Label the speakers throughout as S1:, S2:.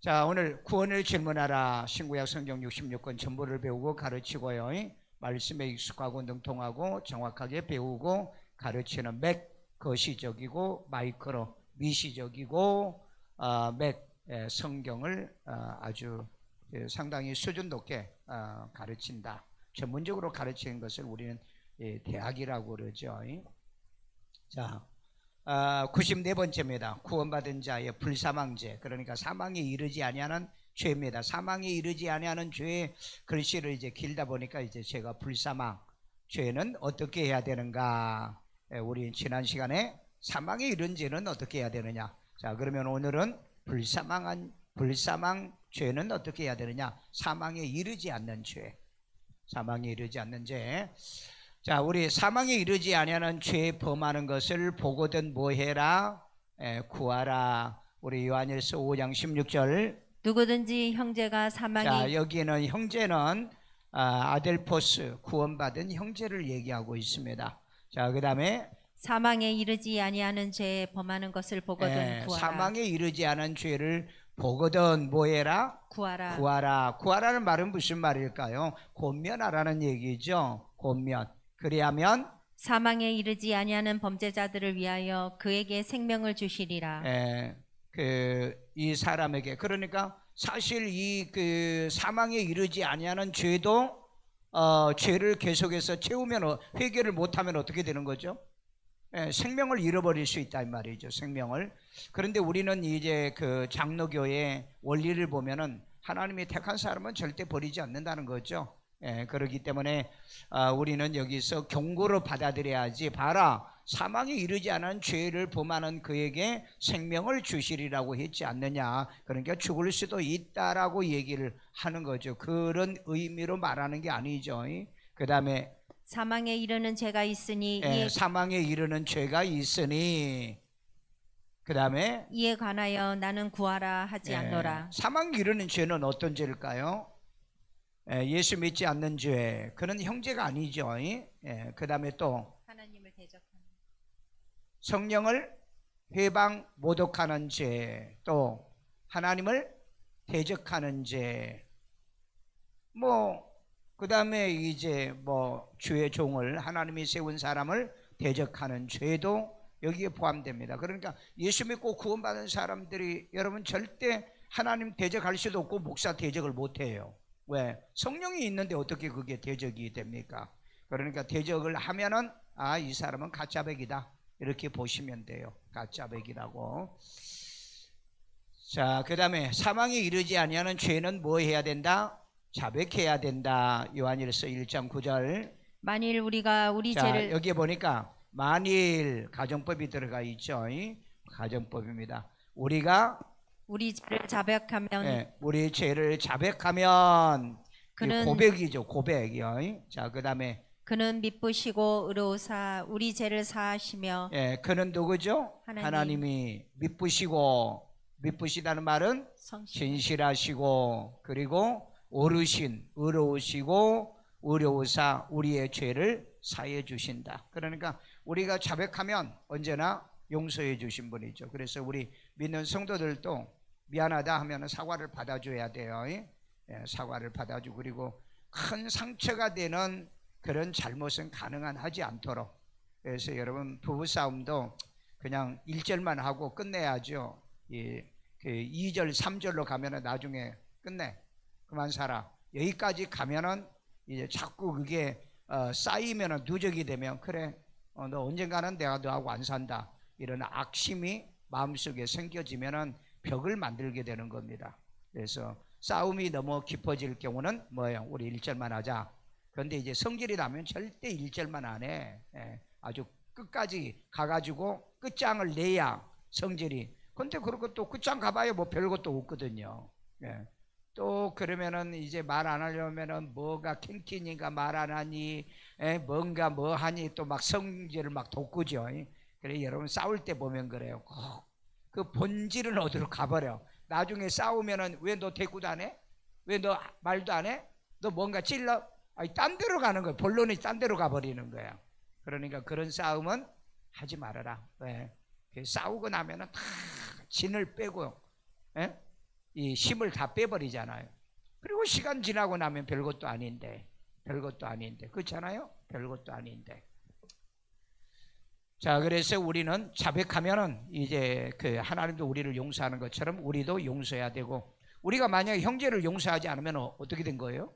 S1: 자, 오늘 구원을 질문하라. 신구약 성경 66권 전부를 배우고 가르치고요. 말씀에 익숙하고 능통하고 정확하게 배우고 가르치는 맥 거시적이고 마이크로 미시적이고 맥 성경을 아주 상당히 수준 높게 가르친다. 전문적으로 가르치는 것을 우리는 대학이라고 그러죠. 자, 94번째입니다. 구원받은 자의 불사망죄, 그러니까 사망에 이르지 아니하는 죄입니다. 사망에 이르지 아니하는 죄의 글씨를 이제 길다 보니까 이제 제가 불사망 죄는 어떻게 해야 되는가? 우리 지난 시간에 사망에 이른 죄는 어떻게 해야 되느냐? 자, 그러면 오늘은 불사망 죄는 어떻게 해야 되느냐? 사망에 이르지 않는 죄, 사망에 이르지 않는 죄. 자, 우리 사망에 이르지 아니하는 죄에 범하는 것을 보거든 뭐해라? 구하라. 우리 요한일서 5장 16절.
S2: 누구든지 형제가 사망에.
S1: 자, 여기는 형제는 아델포스, 구원받은 형제를 얘기하고 있습니다. 자, 그 다음에
S2: 사망에 이르지 아니하는 죄에 범하는 것을 보거든 구하라.
S1: 사망에 이르지 않은 죄를 보거든 뭐해라?
S2: 구하라.
S1: 구하라. 구하라는 말은 무슨 말일까요? 권면하라는 얘기죠. 권면. 그리하면
S2: 사망에 이르지 아니하는 범죄자들을 위하여 그에게 생명을 주시리라.
S1: 이 사람에게, 그러니까 사실 이 사망에 이르지 아니하는 죄도 죄를 계속해서 채우면 회개를 못하면 어떻게 되는 거죠? 생명을 잃어버릴 수 있다 이 말이죠. 생명을. 그런데 우리는 이제 그 장로교의 원리를 보면은 하나님이 택한 사람은 절대 버리지 않는다는 거죠. 그렇기 때문에 우리는 여기서 경고로 받아들여야지. 봐라, 사망에 이르지 않은 죄를 범하는 그에게 생명을 주시리라고 했지 않느냐. 그러니까 죽을 수도 있다라고 얘기를 하는 거죠. 그런 의미로 말하는 게 아니죠. 그 다음에
S2: 사망에 이르는 죄가 있으니
S1: 사망에 이르는 죄가 있으니, 그 다음에
S2: 이에 관하여 나는 구하라 하지 않노라.
S1: 사망에 이르는 죄는 어떤 죄일까요? 예수 믿지 않는 죄, 그는 형제가 아니죠. 그 다음에 또
S2: 하나님을 대적하는,
S1: 성령을 회방 모독하는 죄, 또 하나님을 대적하는 죄, 그 다음에 이제 주의 종을, 하나님이 세운 사람을 대적하는 죄도 여기에 포함됩니다. 그러니까 예수 믿고 구원받은 사람들이 여러분 절대 하나님 대적할 수도 없고 목사 대적을 못해요. 왜? 성령이 있는데 어떻게 그게 대적이 됩니까? 그러니까 대적을 하면은 이 사람은 가짜백이다 이렇게 보시면 돼요. 가짜백이라고. 자, 그 다음에 사망에 이르지 아니하는 죄는 뭐 해야 된다? 자백해야 된다. 요한일서 1장 9절.
S2: 만일 우리가 우리 죄를,
S1: 여기에 보니까 만일 가정법이 들어가 있죠. 가정법입니다. 우리가
S2: 우리 죄를 자백하면,
S1: 우리 죄를 자백하면,
S2: 그는
S1: 고백이죠. 고백이요. 자, 그 다음에
S2: 그는 미쁘시고 의로우사 우리 죄를 사하시며.
S1: 그는 누구죠? 하나님이 미쁘시다는 말은 진실하시고, 그리고 의로우시고 의로우사 우리의 죄를 사해 주신다. 그러니까 우리가 자백하면 언제나 용서해 주신 분이죠. 그래서 우리 믿는 성도들도 미안하다 하면 사과를 받아줘야 돼요. 사과를 받아주고, 그리고 큰 상처가 되는 그런 잘못은 가능한 하지 않도록. 그래서 여러분 부부싸움도 그냥 1절만 하고 끝내야죠. 그 2절 3절로 가면은 나중에 끝내, 그만 살아. 여기까지 가면은 이제 자꾸 그게 쌓이면은 누적이 되면, 그래 너 언젠가는 내가 너하고 안 산다, 이런 악심이 마음속에 생겨지면은 벽을 만들게 되는 겁니다. 그래서 싸움이 너무 깊어질 경우는 뭐예요? 우리 1절만 하자. 그런데 이제 성질이 나면 절대 1절만 안 해. 아주 끝까지 가가지고 끝장을 내야 성질이. 근데 그렇고 또 끝장 가봐야 뭐 별것도 없거든요. 또 그러면은 이제 말 안 하려면은 뭐가 킹키니가 말 안 하니, 뭔가 뭐 하니, 또 막 성질을 막 돋구죠. 그래, 여러분 싸울 때 보면 그래요. 그 본질은 어디로 가버려. 나중에 싸우면은 왜 너 대꾸도 안 해? 왜 너 말도 안 해? 너 뭔가 찔러? 딴 데로 가는 거야. 본론이 딴 데로 가버리는 거야. 그러니까 그런 싸움은 하지 말아라. 왜? 싸우고 나면은 다 진을 빼고, 이 힘을 다 빼버리잖아요. 그리고 시간 지나고 나면 별것도 아닌데 그렇잖아요. 별것도 아닌데. 자, 그래서 우리는 자백하면은 이제 그 하나님도 우리를 용서하는 것처럼 우리도 용서해야 되고, 우리가 만약에 형제를 용서하지 않으면 어떻게 된 거예요?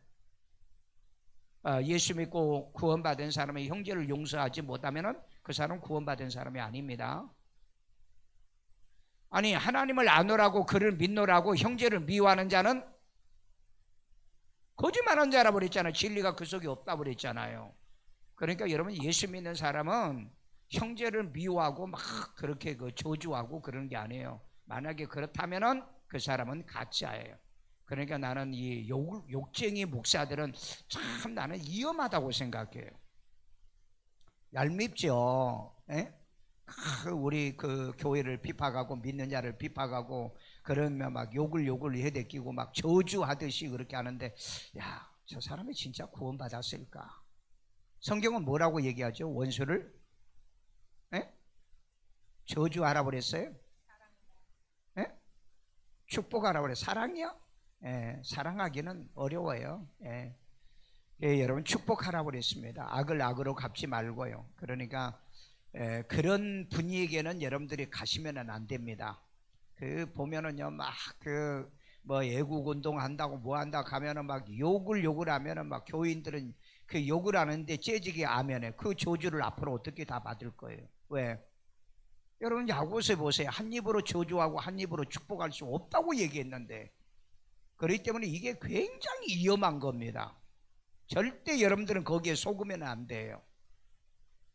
S1: 예수 믿고 구원받은 사람이 형제를 용서하지 못하면은 그 사람은 구원받은 사람이 아닙니다. 아니, 하나님을 아노라고 그를 믿노라고 형제를 미워하는 자는 거짓말하는 자라 그랬잖아요. 진리가 그 속에 없다 그랬잖아요. 그러니까 여러분, 예수 믿는 사람은 형제를 미워하고 막 그렇게 저주하고 그런 게 아니에요. 만약에 그렇다면은 그 사람은 가짜예요. 그러니까 나는 이 욕쟁이 목사들은 참 나는 위험하다고 생각해요. 얄밉죠. 에? 우리 그 교회를 비판하고 믿는 자를 비판하고 그러면 막 욕을 해대끼고 막 저주하듯이 그렇게 하는데, 야, 저 사람이 진짜 구원받았을까? 성경은 뭐라고 얘기하죠? 원수를 저주하라 그랬어요? 축복하라 그래. 사랑이요? 사랑하기는 어려워요. 여러분, 축복하라 그랬습니다. 악을 악으로 갚지 말고요. 그러니까 그런 분위기에는 여러분들이 가시면은 안 됩니다. 그 보면은요, 막 그 뭐 애국 운동 한다고 뭐 한다고 가면은 막 욕을 하면은 막 교인들은 그 욕을 하는데 재지게 아멘에 그 저주를 앞으로 어떻게 다 받을 거예요. 왜? 여러분, 야고보서 보세요. 한 입으로 저주하고 한 입으로 축복할 수 없다고 얘기했는데, 그렇기 때문에 이게 굉장히 위험한 겁니다. 절대 여러분들은 거기에 속으면 안 돼요.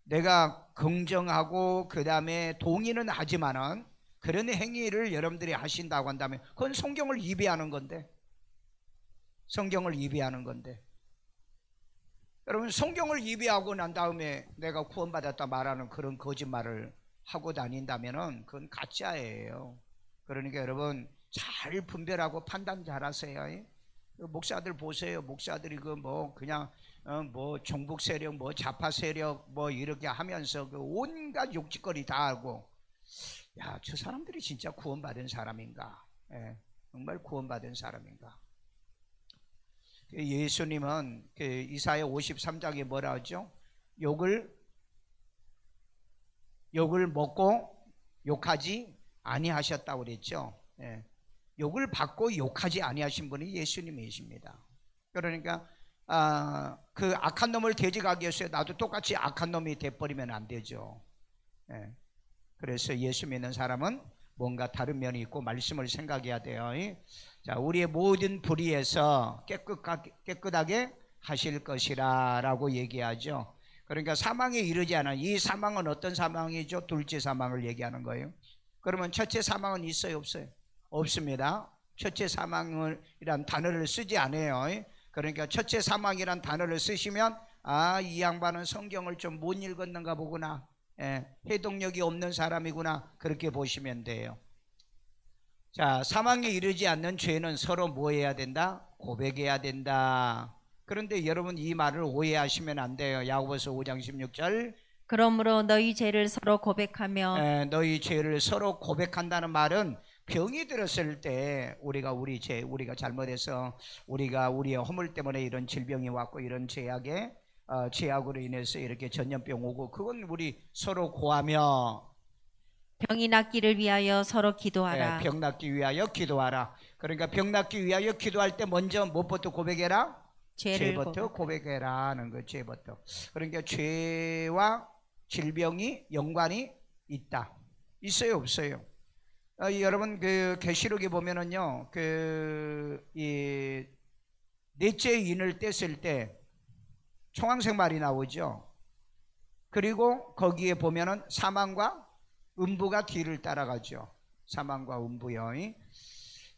S1: 내가 긍정하고 그 다음에 동의는 하지만은 그런 행위를 여러분들이 하신다고 한다면 그건 성경을 위배하는 건데, 여러분, 성경을 위배하고 난 다음에 내가 구원받았다 말하는 그런 거짓말을 하고 다닌다면은 그건 가짜예요. 그러니까 여러분, 잘 분별하고 판단 잘하세요. 목사들 보세요. 목사들이 그 뭐 그냥 뭐 종북 세력, 뭐 좌파 세력 뭐 이렇게 하면서 그 온갖 욕짓거리 다 하고, 야, 저 사람들이 진짜 구원받은 사람인가? 정말 구원받은 사람인가? 예수님은 그 이사야 53장에 뭐라 하죠? 욕을 먹고 욕하지 아니하셨다고 그랬죠. 욕을 받고 욕하지 아니하신 분이 예수님이십니다. 그러니까 그 악한 놈을 돼지가게 했어요. 나도 똑같이 악한 놈이 돼버리면 안 되죠. 그래서 예수 믿는 사람은 뭔가 다른 면이 있고 말씀을 생각해야 돼요. 자, 우리의 모든 불의에서 깨끗하게 하실 것이라 라고 얘기하죠. 그러니까 사망에 이르지 않아. 이 사망은 어떤 사망이죠? 둘째 사망을 얘기하는 거예요. 그러면 첫째 사망은 있어요, 없어요? 없습니다. 첫째 사망이란 단어를 쓰지 않아요. 그러니까 첫째 사망이란 단어를 쓰시면 이 양반은 성경을 좀 못 읽었는가 보구나, 해독력이 없는 사람이구나, 그렇게 보시면 돼요. 자, 사망에 이르지 않는 죄는 서로 뭐 해야 된다? 고백해야 된다. 그런데 여러분, 이 말을 오해하시면 안 돼요. 야고보서 5장 16절.
S2: 그러므로 너희 죄를 서로 고백하며.
S1: 너희 죄를 서로 고백한다는 말은 병이 들었을 때 우리가 우리가 잘못해서 우리의 허물 때문에 이런 질병이 왔고 이런 죄악으로 인해서 이렇게 전염병 오고, 그건 우리 서로 고하며
S2: 병이 낫기를 위하여 서로 기도하라.
S1: 병 낫기 위하여 기도하라. 그러니까 병 낫기 위하여 기도할 때 먼저 무엇부터 고백해라? 죄부터 고백해라 하는 거. 죄부터. 그러니까 죄와 질병이 연관이 있다. 있어요, 없어요? 여러분, 그 계시록에 보면은요, 이 넷째 인을 뗐을 때 청황색 말이 나오죠. 그리고 거기에 보면은 사망과 음부가 뒤를 따라가죠. 사망과 음부요.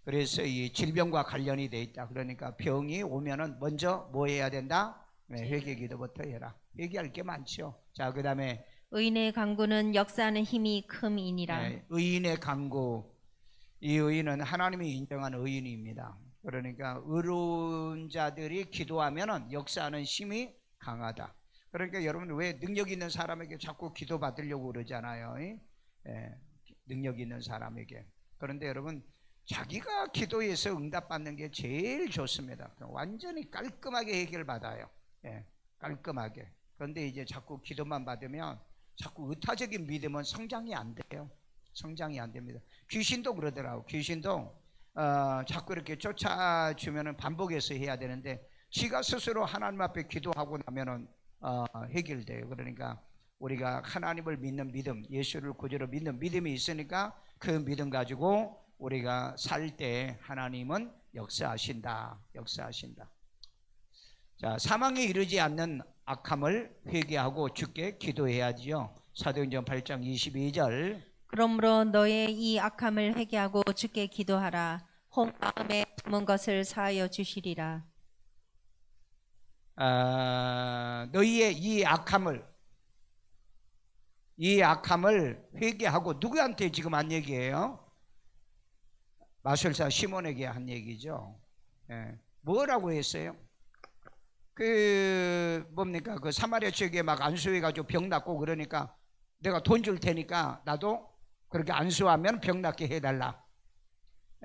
S1: 그래서 이 질병과 관련이 돼 있다. 그러니까 병이 오면은 먼저 뭐 해야 된다? 회개 기도부터 해라. 얘기할 게 많죠. 자, 그 다음에
S2: 의인의 강구는 역사하는 힘이 큼이니라.
S1: 의인의 강구. 이 의인은 하나님이 인정한 의인입니다. 그러니까 의로운 자들이 기도하면은 역사하는 힘이 강하다. 그러니까 여러분, 왜 능력 있는 사람에게 자꾸 기도 받으려고 그러잖아요. 능력 있는 사람에게. 그런데 여러분, 자기가 기도해서 응답받는 게 제일 좋습니다. 완전히 깔끔하게 해결받아요. 예, 깔끔하게. 그런데 이제 자꾸 기도만 받으면 자꾸 의타적인 믿음은 성장이 안 돼요. 성장이 안 됩니다. 귀신도 그러더라고. 귀신도 자꾸 이렇게 쫓아주면은 반복해서 해야 되는데 지가 스스로 하나님 앞에 기도하고 나면은 해결돼요. 그러니까 우리가 하나님을 믿는 믿음, 예수를 구주로 믿는 믿음이 있으니까 그 믿음 가지고 우리가 살 때 하나님은 역사하신다. 역사하신다. 자, 사망에 이르지 않는 악함을 회개하고 주께 기도해야지요. 사도행전 8장 22절.
S2: 그러므로 너의 이 악함을 회개하고 주께 기도하라. 혹 마음에 품은 것을 사하여 주시리라.
S1: 너희의 이 악함을 회개하고 누구한테 지금 한 얘기예요? 마술사 시몬에게 한 얘기죠. 예. 뭐라고 했어요? 뭡니까? 그 사마리아 지역에 막 안수해가지고 병 낫고 그러니까 내가 돈 줄 테니까 나도 그렇게 안수하면 병 낫게 해달라.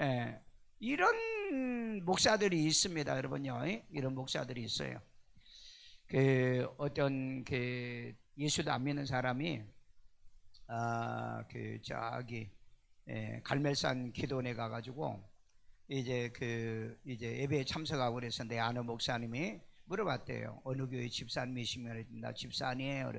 S1: 예. 이런 목사들이 있습니다, 여러분요. 이런 목사들이 있어요. 어떤 예수도 안 믿는 사람이 갈멜산 기도원에 가가지고 이제 예배에 참석하고 그래서 내 아는 목사님이 물어봤대요. 어느 교회 집사님이시면 나 집사 아니에요.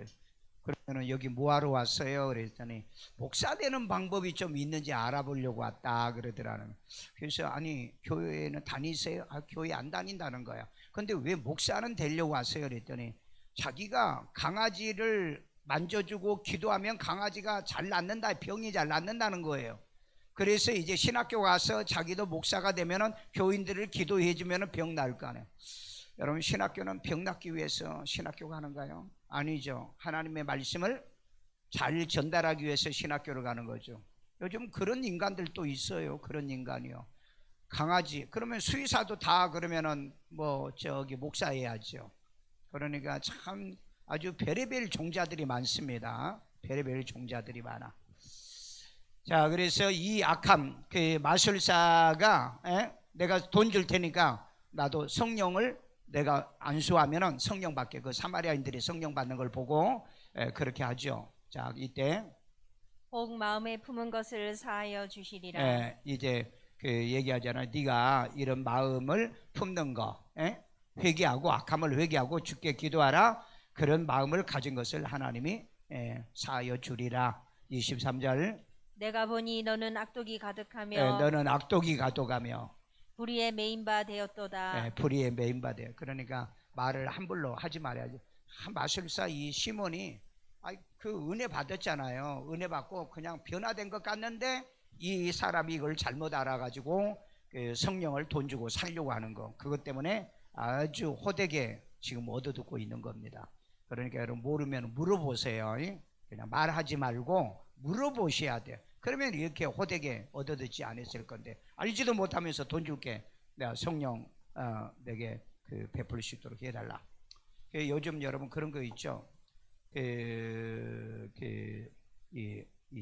S1: 그러면 여기 뭐하러 왔어요? 그랬더니 목사 되는 방법이 좀 있는지 알아보려고 왔다 그러더라는. 그래서 아니 교회는 다니세요? 교회 안 다닌다는 거야. 근데 왜 목사는 되려고 왔어요? 그랬더니 자기가 강아지를 만져주고 기도하면 강아지가 잘 낫는다, 병이 잘 낫는다는 거예요. 그래서 이제 신학교 가서 자기도 목사가 되면은 교인들을 기도해 주면은 병 나을 거 아니에요. 여러분, 신학교는 병 낫기 위해서 신학교 가는가요? 아니죠. 하나님의 말씀을 잘 전달하기 위해서 신학교를 가는 거죠. 요즘 그런 인간들도 있어요. 그런 인간이요. 강아지, 그러면 수의사도 다 그러면은 목사해야죠. 그러니까 참 아주 별의별 종자들이 많습니다. 별의별 종자들이 많아. 자, 그래서 이 악함, 마술사가 내가 돈 줄 테니까 나도 성령을 내가 안수하면은 성령 받게, 그 사마리아인들이 성령 받는 걸 보고 그렇게 하죠. 자, 이때
S2: 혹 마음에 품은 것을 사하여 주시리라.
S1: 이제 얘기하잖아요. 네가 이런 마음을 품는 거, 회개하고 악함을 회개하고 주께 기도하라. 그런 마음을 가진 것을 하나님이 사하여 주리라. 23절.
S2: 내가 보니 너는 악독이 가득하며
S1: 너는 악독이 가득하며
S2: 불의에 메인 바 되었도다.
S1: 불의에 메인 바 되어. 그러니까 말을 함부로 하지 말아야지. 마술사 이 시몬이 그 은혜 받았잖아요. 은혜 받고 그냥 변화된 것 같는데 이 사람이 이걸 잘못 알아가지고 성령을 돈 주고 살려고 하는 거, 그것 때문에 아주 호되게 지금 얻어듣고 있는 겁니다. 그러니까 여러분, 모르면 물어보세요. 그냥 말하지 말고 물어보셔야 돼요. 그러면 이렇게 호되게 얻어듣지 않았을 건데, 알지도 못하면서 돈 줄게, 내가 성령 내게 베풀 수 있도록 해달라. 요즘 여러분 그런 거 있죠. 이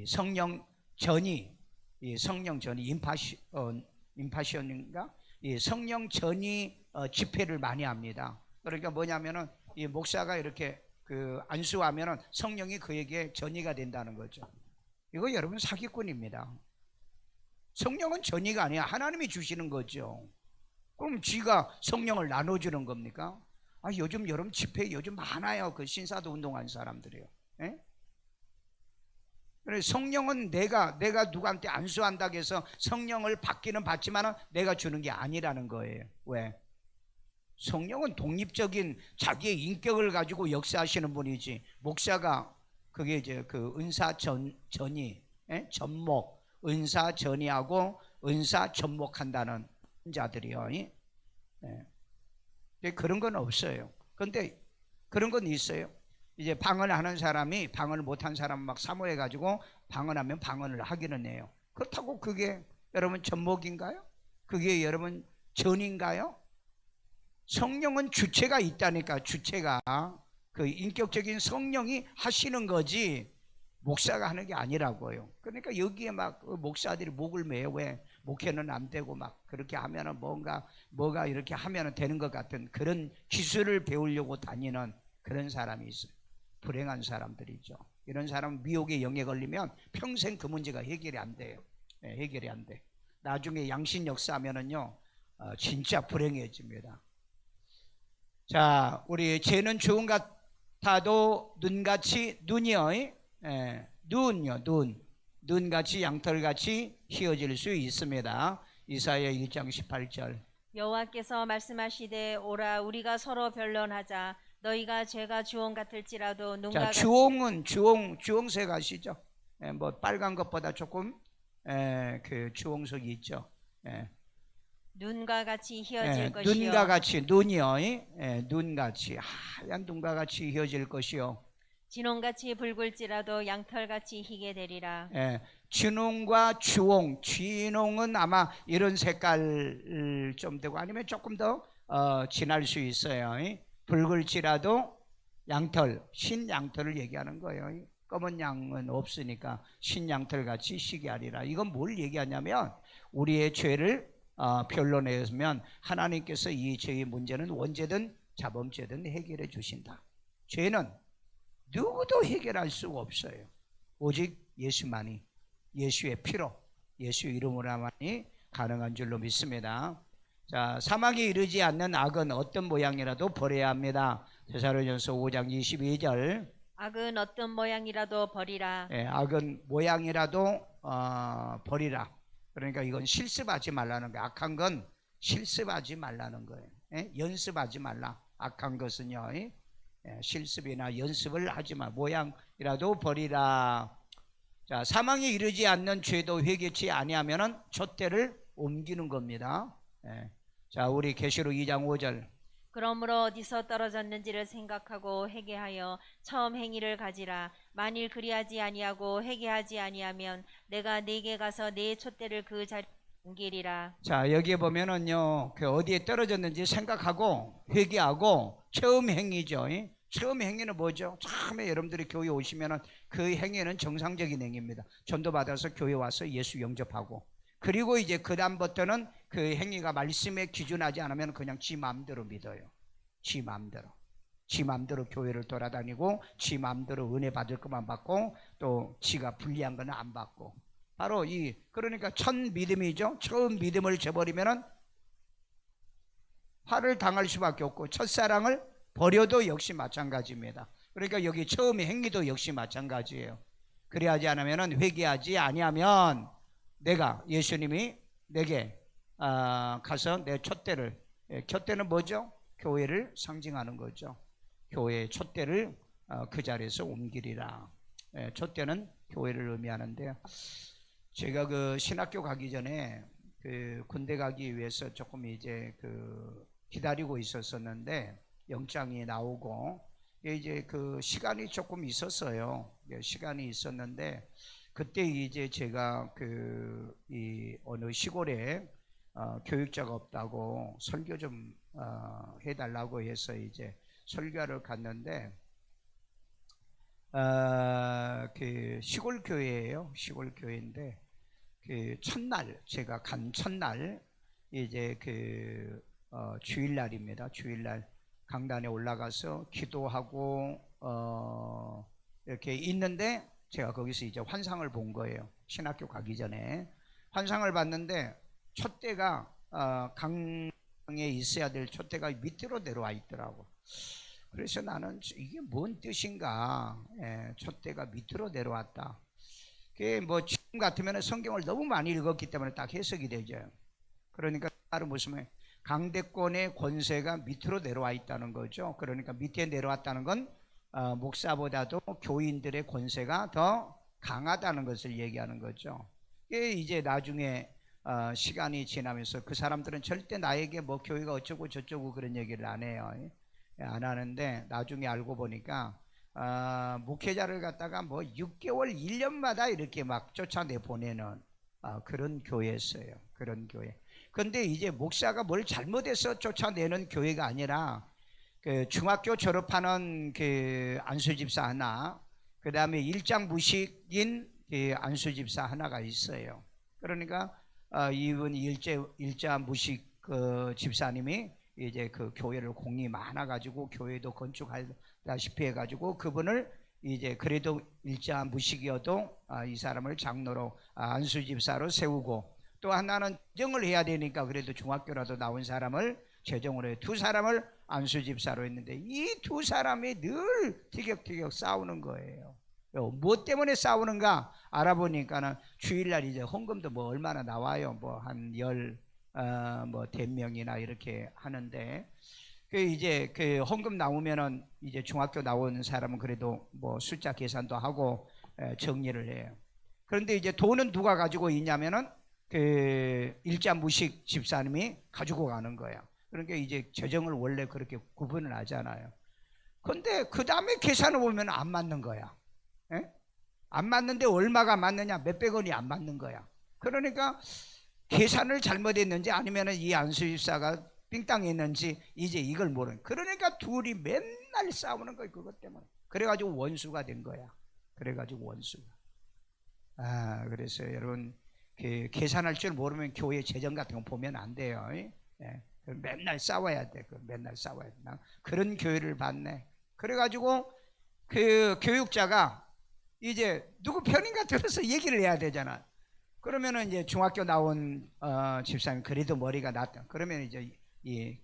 S1: 성령 전이, 임파션인가? 이 성령 전이 집회를 많이 합니다. 그러니까 뭐냐면은 이 목사가 이렇게 안수하면은 성령이 그에게 전이가 된다는 거죠. 이거 여러분 사기꾼입니다. 성령은 전이가 아니야. 하나님이 주시는 거죠. 그럼 쥐가 성령을 나눠주는 겁니까? 요즘 여러분 집회 요즘 많아요. 그 신사도 운동하는 사람들이요. 그래서 성령은 내가 누구한테 안수한다고 해서 성령을 받기는 받지만은 내가 주는 게 아니라는 거예요. 왜? 성령은 독립적인 자기의 인격을 가지고 역사하시는 분이지, 목사가 그게 이제 은사 전이, 전목, 은사 전이하고 은사 전목한다는 자들이요. 그런 건 없어요. 그런데 그런 건 있어요. 이제 방언하는 사람이 방언을 못한 사람 막 사모해 가지고 방언하면 방언을 하기는 해요. 그렇다고 그게 여러분 전목인가요? 그게 여러분 전인가요? 성령은 주체가 있다니까. 주체가 인격적인 성령이 하시는 거지, 목사가 하는 게 아니라고요. 그러니까 여기에 막 목사들이 목을 매요. 왜 목회는 안 되고 막 그렇게 하면은 뭐가 이렇게 하면은 되는 것 같은 그런 기술을 배우려고 다니는 그런 사람이 있어요. 불행한 사람들이죠. 이런 사람은 미혹의 영에 걸리면 평생 그 문제가 해결이 안 돼요. 해결이 안 돼. 나중에 양신 역사하면은요, 진짜 불행해집니다. 자, 우리 죄는 주홍 같아도 눈같이 눈이요, 눈요, 눈같이 양털같이 휘어질 수 있습니다. 이사야 1장 18절.
S2: 여호와께서 말씀하시되 오라 우리가 서로 변론하자. 너희가 죄가 주홍 같을지라도 눈과
S1: 자,
S2: 같이
S1: 주홍은 주홍색 아시죠? 뭐 빨간 것보다 조금 그 주홍색이 있죠.
S2: 눈과 같이 휘어질 것이요.
S1: 눈과 같이 눈이요, 눈같이 하얀 눈과 같이 휘어질 것이요.
S2: 진홍같이 붉을지라도 양털같이 희게 되리라.
S1: 진홍과 주홍, 진홍은 아마 이런 색깔 좀 되고 아니면 조금 더 진할 수 있어요. 붉을지라도 양털, 신양털을 얘기하는 거예요. 검은 양은 없으니까 신양털같이 희게 하리라. 이건 뭘 얘기하냐면 우리의 죄를 변론했으면 하나님께서 이 죄의 문제는 원죄든 자범죄든 해결해 주신다. 죄는 누구도 해결할 수가 없어요. 오직 예수만이, 예수의 피로, 예수 이름으로만이 가능한 줄로 믿습니다. 자, 사망에 이르지 않는 악은 어떤 모양이라도 버려야 합니다. 데살로니가서 5장 22절.
S2: 악은 어떤 모양이라도 버리라.
S1: 악은 모양이라도 버리라. 그러니까 이건 실습하지 말라는 거예요. 악한 건 실습하지 말라는 거예요. 연습하지 말라. 악한 것은요, 실습이나 연습을 하지 마. 모양이라도 버리라. 자, 사망에 이르지 않는 죄도 회개치 아니하면은 촛대를 옮기는 겁니다. 자, 우리 계시록 2장 5절.
S2: 그러므로 어디서 떨어졌는지를 생각하고 회개하여 처음 행위를 가지라. 만일 그리하지 아니하고 회개하지 아니하면 내가 네게 가서 네 촛대를 그 자리에 옮기리라.
S1: 자, 여기에 보면은요, 그 어디에 떨어졌는지 생각하고 회개하고 처음 행위죠. 처음 행위는 뭐죠? 처음에 여러분들이 교회 오시면은 그 행위는 정상적인 행위입니다. 전도 받아서 교회 와서 예수 영접하고, 그리고 이제 그 다음부터는 그 행위가 말씀에 기준하지 않으면 그냥 지 마음대로 믿어요. 지 마음대로 교회를 돌아다니고 지 마음대로 은혜 받을 것만 받고 또 지가 불리한 거는 안 받고, 바로 그러니까 첫 믿음이죠. 처음 믿음을 저버리면은 화를 당할 수밖에 없고 첫사랑을 버려도 역시 마찬가지입니다. 그러니까 여기 처음 행위도 역시 마찬가지예요. 그리하지 않으면은 회개하지 아니하면 내가, 예수님이 내게 가서 내 촛대를, 촛대는 뭐죠? 교회를 상징하는 거죠. 교회의 촛대를 그 자리에서 옮기리라. 촛대는 교회를 의미하는데요. 제가 그 신학교 가기 전에 그 군대 가기 위해서 조금 이제 그 기다리고 있었었는데 영장이 나오고 이제 그 시간이 조금 있었어요. 시간이 있었는데 그때 이제 제가 이 어느 시골에 교육자가 없다고 설교 좀 해달라고 해서 이제 설교를 갔는데 그 시골 교회예요. 시골 교회인데 그 첫날, 제가 간 첫날 이제 그 주일날입니다. 주일날 강단에 올라가서 기도하고 이렇게 있는데 제가 거기서 이제 환상을 본 거예요. 신학교 가기 전에 환상을 봤는데 촛대가 강에 있어야 될 촛대가 밑으로 내려와 있더라고. 그래서 나는 이게 뭔 뜻인가? 촛대가 밑으로 내려왔다. 그게 뭐 지금 같으면 성경을 너무 많이 읽었기 때문에 딱 해석이 되죠. 그러니까 다른 무슨 강대권의 권세가 밑으로 내려와 있다는 거죠. 그러니까 밑에 내려왔다는 건 목사보다도 교인들의 권세가 더 강하다는 것을 얘기하는 거죠. 이게 이제 나중에 시간이 지나면서 그 사람들은 절대 나에게 뭐 교회가 어쩌고 저쩌고 그런 얘기를 안 해요. 안 하는데 나중에 알고 보니까 목회자를 갖다가 뭐 6개월 1년마다 이렇게 막 쫓아내 보내는 그런 교회였어요. 그런 교회. 근데 이제 목사가 뭘 잘못해서 쫓아내는 교회가 아니라 그 중학교 졸업하는 그 안수 집사 하나, 그 다음에 일장무식인 안수집사 하나가 있어요. 그러니까 이분 일자무식 그 집사님이 이제 그 교회를 공이 많아가지고 교회도 건축하다시피 해가지고 그분을 이제 그래도 일자무식이어도 이 사람을 장로로 안수집사로 세우고, 또 하나는 재정을 해야 되니까 그래도 중학교라도 나온 사람을 재정으로 해. 두 사람을 안수집사로 했는데 이 두 사람이 늘 티격태격 싸우는 거예요. 뭐 때문에 싸우는가 알아보니까는 주일날 이제 헌금도 뭐 얼마나 나와요. 뭐 한 뭐 100명이나 이렇게 하는데, 그 이제 그 헌금 나오면은 이제 중학교 나온 사람은 그래도 뭐 숫자 계산도 하고 정리를 해요. 그런데 이제 돈은 누가 가지고 있냐면은 그 일자무식 집사님이 가지고 가는 거야. 그러니까 이제 재정을 원래 그렇게 구분을 하잖아요. 근데 그 다음에 계산을 보면 안 맞는 거야. 에? 안 맞는데 얼마가 맞느냐? 몇백 원이 안 맞는 거야. 그러니까 계산을 잘못했는지 아니면 이 안수집사가 삥땅했는지 이제 이걸 모르는. 그러니까 둘이 맨날 싸우는 거예요. 그것 때문에. 그래가지고 원수가 된 거야. 그래가지고 원수가. 그래서 여러분 그 계산할 줄 모르면 교회 재정 같은 거 보면 안 돼요. 예. 맨날 싸워야 돼. 맨날 싸워야 돼. 나 그런 교회를 봤네. 그래가지고 그 교육자가 이제 누구 편인가 들어서 얘기를 해야 되잖아. 그러면은 이제 중학교 나온 집사님 그래도 머리가 낫다. 그러면 이제 이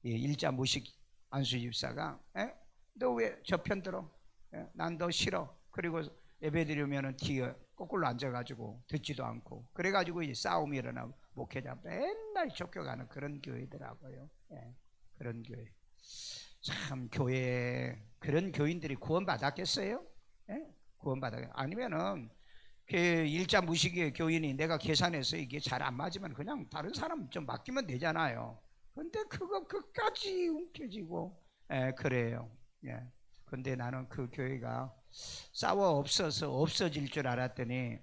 S1: 일자무식 안수집사가 너 왜 저 편 들어? 난 너 싫어. 그리고 예배 드리면은 뒤에 거꾸로 앉아가지고 듣지도 않고, 그래가지고 이제 싸움이 일어나고 목회자 맨날 쫓겨가는 그런 교회더라고요. 그런 교회. 참 교회 그런 교인들이 구원받았겠어요? 구원받았. 아니면은 그 일자무식의 교인이 내가 계산해서 이게 잘 안 맞으면 그냥 다른 사람 좀 맡기면 되잖아요. 근데 그거 끝까지 움켜쥐고 그래요. 근데 나는 그 교회가 싸워 없어질 줄 알았더니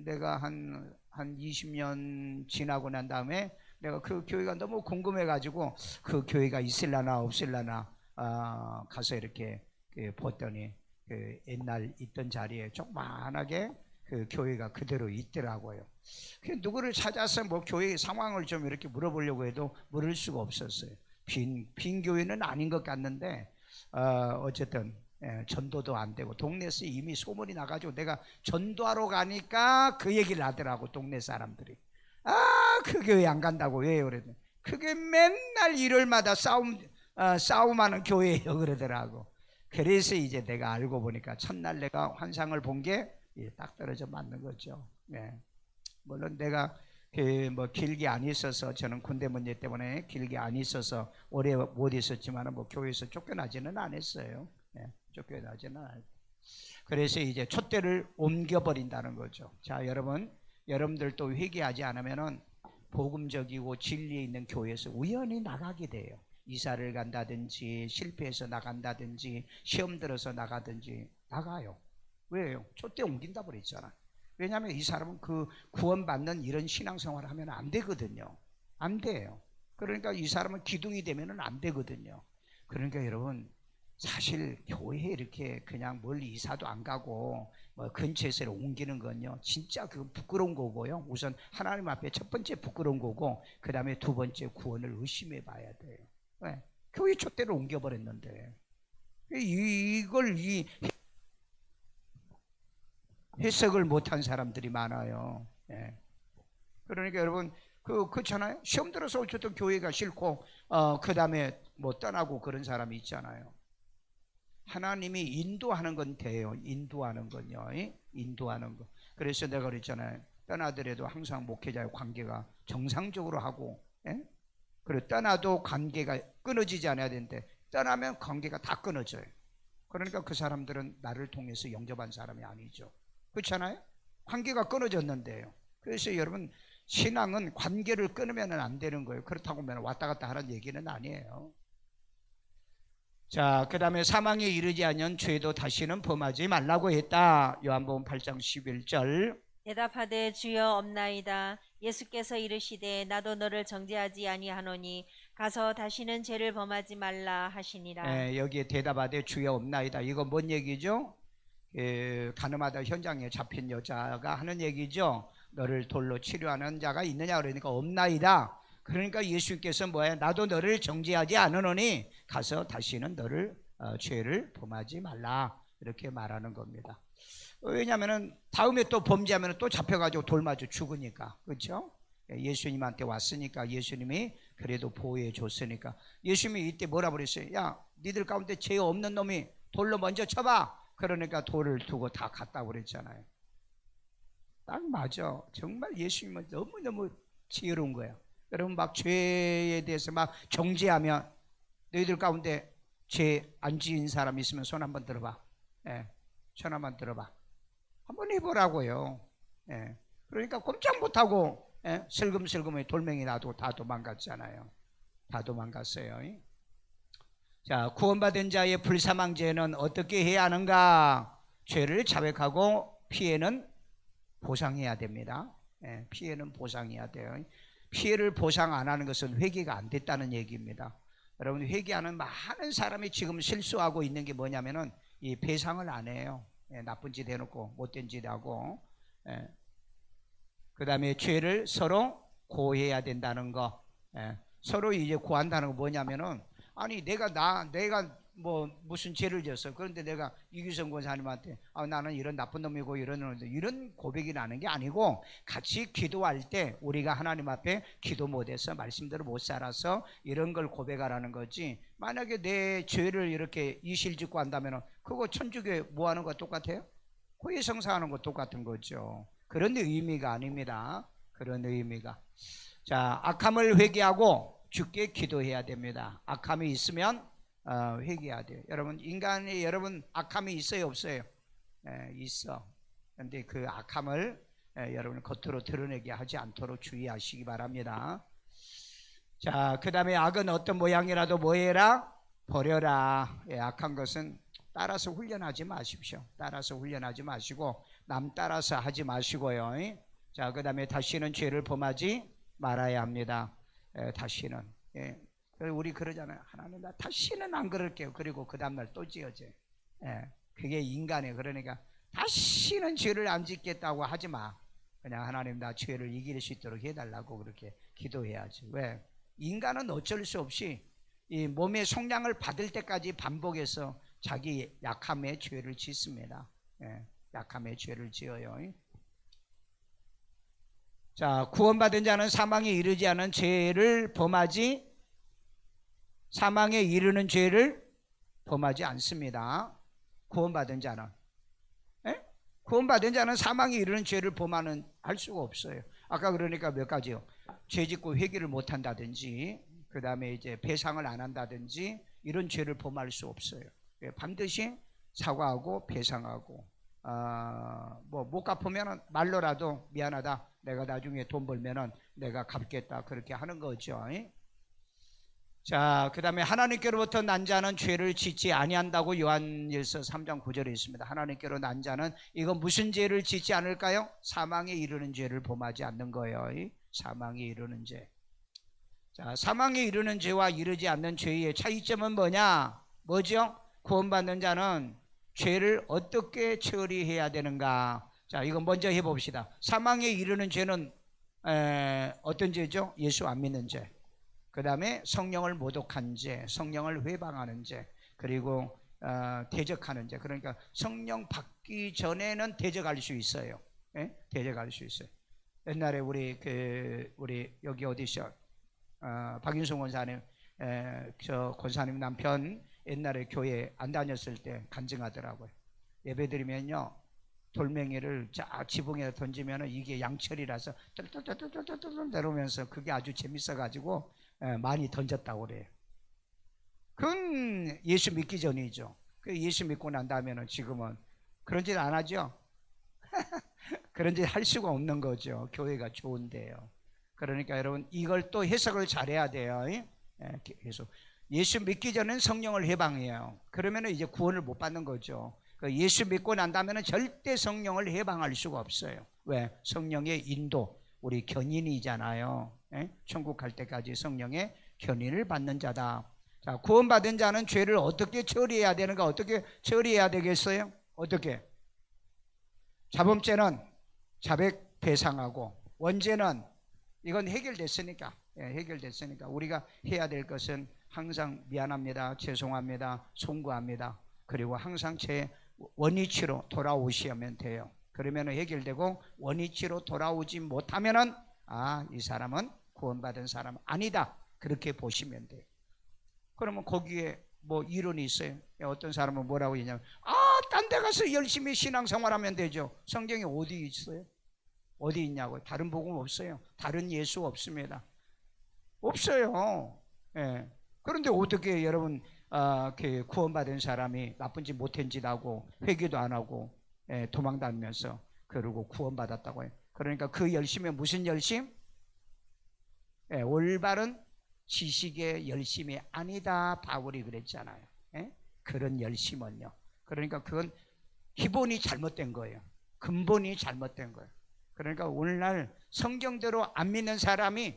S1: 내가 한 20년 지나고 난 다음에 내가 그 교회가 너무 궁금해가지고 그 교회가 있을라나 없을라나 가서 이렇게 봤더니 그 옛날 있던 자리에 조그만하게 그 교회가 그대로 있더라고요. 누구를 찾아서 뭐 교회 상황을 좀 이렇게 물어보려고 해도 물을 수가 없었어요. 빈 교회는 아닌 것 같는데 어쨌든 전도도 안 되고, 동네에서 이미 소문이 나가지고 내가 전도하러 가니까 그 얘기를 하더라고. 동네 사람들이 그 교회 안 간다고. 왜요? 그랬더니 그게 맨날 일요일마다 싸움하는 교회예요 그러더라고. 그래서 이제 내가 알고 보니까 첫날 내가 환상을 본 게 딱 떨어져 맞는 거죠. 물론 내가 뭐 길게 안 있어서, 저는 군대 문제 때문에 길게 안 있어서 오래 못 있었지만 뭐 교회에서 쫓겨나지는 않았어요. 쫓겨나지는 않았어요. 그래서 이제 촛대를 옮겨버린다는 거죠. 자, 여러분들도 회개하지 않으면은 복음적이고 진리에 있는 교회에서 우연히 나가게 돼요. 이사를 간다든지 실패해서 나간다든지 시험 들어서 나가든지 나가요. 왜요? 촛대 옮긴다 그랬잖아. 왜냐하면 이 사람은 그 구원받는 이런 신앙생활을 하면 안 되거든요. 안 돼요. 그러니까 이 사람은 기둥이 되면 안 되거든요. 그러니까 여러분, 사실 교회에 이렇게 그냥 멀리 이사도 안 가고 뭐 근처에서 옮기는 건요, 진짜 그 부끄러운 거고요. 우선 하나님 앞에 첫 번째 부끄러운 거고, 그 다음에 두 번째 구원을 의심해 봐야 돼요. 왜? 교회 촛대를 옮겨버렸는데 이걸 해석을 못한 사람들이 많아요. 그러니까 여러분 그렇잖아요. 시험 들어서 어쨌든 교회가 싫고 그 다음에 뭐 떠나고 그런 사람이 있잖아요. 하나님이 인도하는 건 돼요. 인도하는 건요. 인도하는 거. 그래서 내가 그랬잖아요. 떠나더라도 항상 목회자의 관계가 정상적으로 하고, 그리고 떠나도 관계가 끊어지지 않아야 되는데 떠나면 관계가 다 끊어져요. 그러니까 그 사람들은 나를 통해서 영접한 사람이 아니죠. 그렇잖아요. 관계가 끊어졌는데요. 그래서 여러분, 신앙은 관계를 끊으면 안 되는 거예요. 그렇다고 하면 왔다 갔다 하는 얘기는 아니에요. 자, 그 다음에 사망에 이르지 않은 죄도 다시는 범하지 말라고 했다. 요한복음 8장 11절.
S2: 대답하되 주여 없나이다. 예수께서 이르시되 나도 너를 정죄하지 아니하노니 가서 다시는 죄를 범하지 말라 하시니라.
S1: 여기에 대답하되 주여 없나이다. 이거 뭔 얘기죠? 가늠하다 현장에 잡힌 여자가 하는 얘기죠. 너를 돌로 치료하는 자가 있느냐 그러니까 없나이다. 그러니까 예수님께서 뭐야? 나도 너를 정죄하지 않으노니 가서 다시는 너를 죄를 범하지 말라 이렇게 말하는 겁니다. 왜냐하면 다음에 또 범죄하면 또 잡혀가지고 돌 맞아 죽으니까. 그렇죠? 예수님한테 왔으니까 예수님이 그래도 보호해 줬으니까. 예수님이 이때 뭐라 그랬어요? 야, 니들 가운데 죄 없는 놈이 돌로 먼저 쳐봐. 그러니까 돌을 두고 다 갔다고 그랬잖아요. 딱 맞아. 정말 예수님은 너무너무 지혜로운 거예요. 여러분 막 죄에 대해서 막 정죄하면 너희들 가운데 죄 안 지은 사람 있으면 손 한번 들어봐. 손 한번 들어봐. 한번 해보라고요. 그러니까 꼼짝 못하고 슬금슬금 돌멩이 놔두고 다 도망갔잖아요. 다 도망갔어요. 자, 구원받은 자의 불사망죄는 어떻게 해야 하는가? 죄를 자백하고 피해는 보상해야 됩니다. 피해는 보상해야 돼요. 피해를 보상 안 하는 것은 회개가 안 됐다는 얘기입니다. 여러분 회개하는 많은 사람이 지금 실수하고 있는 게 뭐냐면은 이 배상을 안 해요. 나쁜 짓 해놓고 못된 짓 하고. 그 다음에 죄를 서로 고해야 된다는 거. 서로 이제 고한다는 거 뭐냐면은 아니 내가 뭐 무슨 죄를 졌어. 그런데 내가 이규성 권사님한테 나는 이런 나쁜 놈이고 이런 고백이 나는 게 아니고 같이 기도할 때 우리가 하나님 앞에 기도 못해서 말씀대로 못 살아서 이런 걸 고백하라는 거지. 만약에 내 죄를 이렇게 이실직고 한다면 그거 천주교 뭐 하는 거 똑같아요? 고해성사하는 거 똑같은 거죠. 그런 의미가 아닙니다. 그런 의미가. 자, 악함을 회개하고 주께 기도해야 됩니다. 악함이 있으면 회개해야 돼요. 여러분 인간이 여러분 악함이 있어요 없어요? 있어. 그런데 그 악함을 여러분 겉으로 드러내게 하지 않도록 주의하시기 바랍니다. 자, 그 다음에 악은 어떤 모양이라도 뭐해라? 버려라. 악한 것은 따라서 훈련하지 마십시오. 따라서 훈련하지 마시고 남 따라서 하지 마시고요. 자, 그 다음에 다시는 죄를 범하지 말아야 합니다. 다시는. 우리 그러잖아요. 하나님 나 다시는 안 그럴게요. 그리고 그 다음날 또 지어져. 그게 인간이에요. 그러니까 다시는 죄를 안 짓겠다고 하지 마. 그냥 하나님 나 죄를 이길 수 있도록 해달라고 그렇게 기도해야지. 왜? 인간은 어쩔 수 없이 이 몸의 속량을 받을 때까지 반복해서 자기 약함의 죄를 짓습니다. 약함의 죄를 지어요. 자, 구원받은 자는 사망에 이르지 않은 죄를 범하지 사망에 이르는 죄를 범하지 않습니다. 구원받은 자는 구원받은 자는 사망에 이르는 죄를 할 수가 없어요. 아까 그러니까 몇 가지요. 죄 짓고 회개를 못 한다든지 그 다음에 이제 배상을 안 한다든지 이런 죄를 범할 수 없어요. 반드시 사과하고 배상하고 뭐 못 갚으면 말로라도 미안하다. 내가 나중에 돈 벌면은 내가 갚겠다. 그렇게 하는 거죠. 자, 그 다음에 하나님께로부터 난 자는 죄를 짓지 아니한다고 요한일서 3장 9절에 있습니다. 하나님께로 난 자는 이거 무슨 죄를 짓지 않을까요? 사망에 이르는 죄를 범하지 않는 거예요. 사망에 이르는 죄. 자, 사망에 이르는 죄와 이르지 않는 죄의 차이점은 뭐죠? 구원받는 자는 죄를 어떻게 처리해야 되는가? 자, 이거 먼저 해봅시다. 사망에 이르는 죄는 어떤 죄죠? 예수 안 믿는 죄. 그 다음에 성령을 모독한 죄, 성령을 회방하는 죄, 그리고 대적하는 죄. 그러니까 성령 받기 전에는 대적할 수 있어요. 대적할 수 있어요. 옛날에 우리 여기 어디서 박윤성 권사님, 저 권사님 남편 옛날에 교회 안 다녔을 때 간증하더라고요. 예배드리면요 돌멩이를 쫙 지붕에 던지면 이게 양철이라서 똘똘똘똘똘똘 내려오면서 그게 아주 재밌어가지고 많이 던졌다고 그래요. 그건 예수 믿기 전이죠. 그 예수 믿고 난 다음에는 지금은 그런 짓 안 하죠. 그런 짓 할 수가 없는 거죠. 교회가 좋은데요. 그러니까 여러분 이걸 또 해석을 잘해야 돼요. 계속 예수 믿기 전엔 성령을 해방해요. 그러면 이제 구원을 못 받는 거죠. 예수 믿고 난 다음에는 절대 성령을 해방할 수가 없어요. 왜? 성령의 인도, 우리 견인이잖아요. 천국 갈 때까지 성령의 견인을 받는 자다. 자, 구원받은 자는 죄를 어떻게 처리해야 되는가? 어떻게 처리해야 되겠어요? 어떻게? 자범죄는 자백 배상하고, 원죄는 이건 해결됐으니까, 해결됐으니까 우리가 해야 될 것은 항상 미안합니다, 죄송합니다, 송구합니다, 그리고 항상 제 원위치로 돌아오시면 돼요. 그러면 해결되고, 원위치로 돌아오지 못하면은 이 사람은 구원받은 사람 아니다, 그렇게 보시면 돼요. 그러면 거기에 뭐 이론이 있어요. 어떤 사람은 뭐라고 했냐면 딴 데 가서 열심히 신앙생활하면 되죠. 성경에 어디 있어요? 어디 있냐고요? 다른 복음 없어요. 다른 예수 없습니다. 없어요. 예. 그런데 어떻게 여러분 구원받은 사람이 나쁜 짓 못한 짓 하고 회개도 안 하고 도망 다니면서 그러고 구원받았다고 해요. 그러니까 그 열심이 무슨 열심? 올바른 지식의 열심이 아니다, 바울이 그랬잖아요. 그런 열심은요. 그러니까 그건 기본이 잘못된 거예요. 근본이 잘못된 거예요. 그러니까 오늘날 성경대로 안 믿는 사람이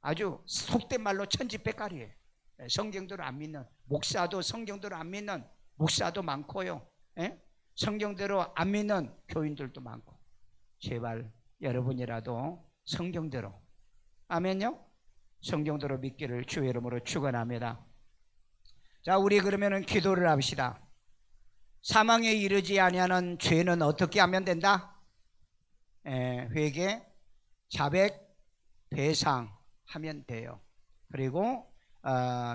S1: 아주 속된 말로 천지백갈이에요. 성경대로 안 믿는 목사도, 성경대로 안 믿는 목사도 많고요. 성경대로 안 믿는 교인들도 많고. 제발 여러분이라도 성경대로, 아멘요? 성경대로 믿기를 주의 이름으로 축원합니다. 자, 우리 그러면은 기도를 합시다. 사망에 이르지 아니하는 죄는 어떻게 하면 된다? 회개, 자백, 배상하면 돼요. 그리고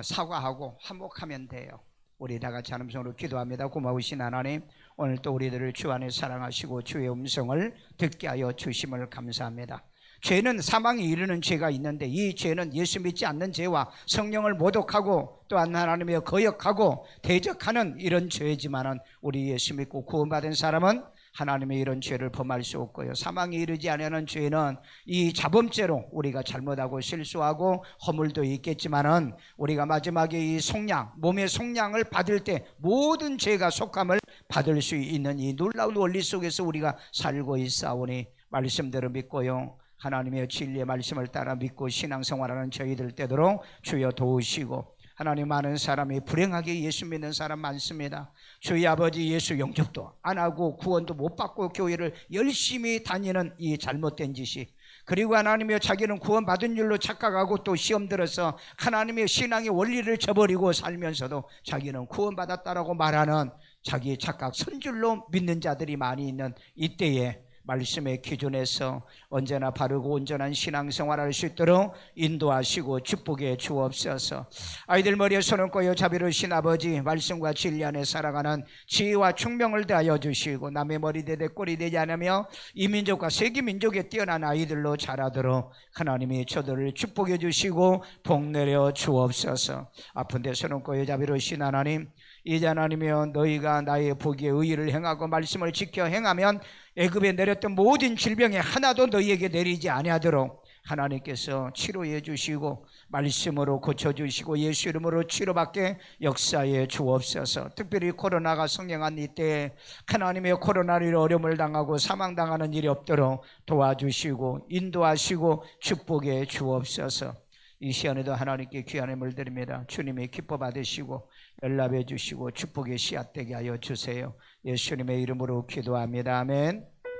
S1: 사과하고 화목하면 돼요. 우리 다 같이 하는 음성으로 기도합니다. 고마우신 하나님, 오늘 또 우리들을 주 안에 사랑하시고 주의 음성을 듣게 하여 주심을 감사합니다. 죄는 사망에 이르는 죄가 있는데, 이 죄는 예수 믿지 않는 죄와 성령을 모독하고 또한 하나님의 거역하고 대적하는 이런 죄지만은, 우리 예수 믿고 구원받은 사람은 하나님의 이런 죄를 범할 수 없고요. 사망에 이르지 않는 죄는 이 자범죄로 우리가 잘못하고 실수하고 허물도 있겠지만은, 우리가 마지막에 이 속량, 몸의 속량을 받을 때 모든 죄가 속함을 받을 수 있는 이 놀라운 원리 속에서 우리가 살고 있사오니, 말씀대로 믿고요, 하나님의 진리의 말씀을 따라 믿고 신앙생활하는 저희들 되도록 주여 도우시고, 하나님, 많은 사람이 불행하게 예수 믿는 사람 많습니다. 주의 아버지, 예수 영접도 안 하고 구원도 못 받고 교회를 열심히 다니는 이 잘못된 짓이, 그리고 하나님의 자기는 구원받은 줄로 착각하고 또 시험 들어서 하나님의 신앙의 원리를 저버리고 살면서도 자기는 구원받았다라고 말하는 자기 착각 선줄로 믿는 자들이 많이 있는 이때에 말씀의 기준에서 언제나 바르고 온전한 신앙생활할 수 있도록 인도하시고 축복해 주옵소서. 아이들 머리에 손을 꽂어 자비로우신 아버지, 말씀과 진리 안에 살아가는 지혜와 총명을 다하여 주시고, 남의 머리 되되 꼴이 되지 않으며 이 민족과 세계 민족에 뛰어난 아이들로 자라도록 하나님이 저들을 축복해 주시고 복 내려 주옵소서. 아픈 데 손을 꽂어 자비로우신 하나님, 이제 하나님이여, 너희가 나의 보기에 의의를 행하고 말씀을 지켜 행하면 애굽에 내렸던 모든 질병이 하나도 너희에게 내리지 아니하도록 하나님께서 치료해 주시고 말씀으로 고쳐주시고 예수 이름으로 치료받게 역사해 주옵소서. 특별히 코로나가 성행한 이때에 하나님의 코로나로 어려움을 당하고 사망당하는 일이 없도록 도와주시고 인도하시고 축복해 주옵소서. 이 시간에도 하나님께 귀한 힘을 드립니다. 주님이 기뻐 받으시고 연락해 주시고 축복의 씨앗되게 하여 주세요. 예수님의 이름으로 기도합니다. 아멘.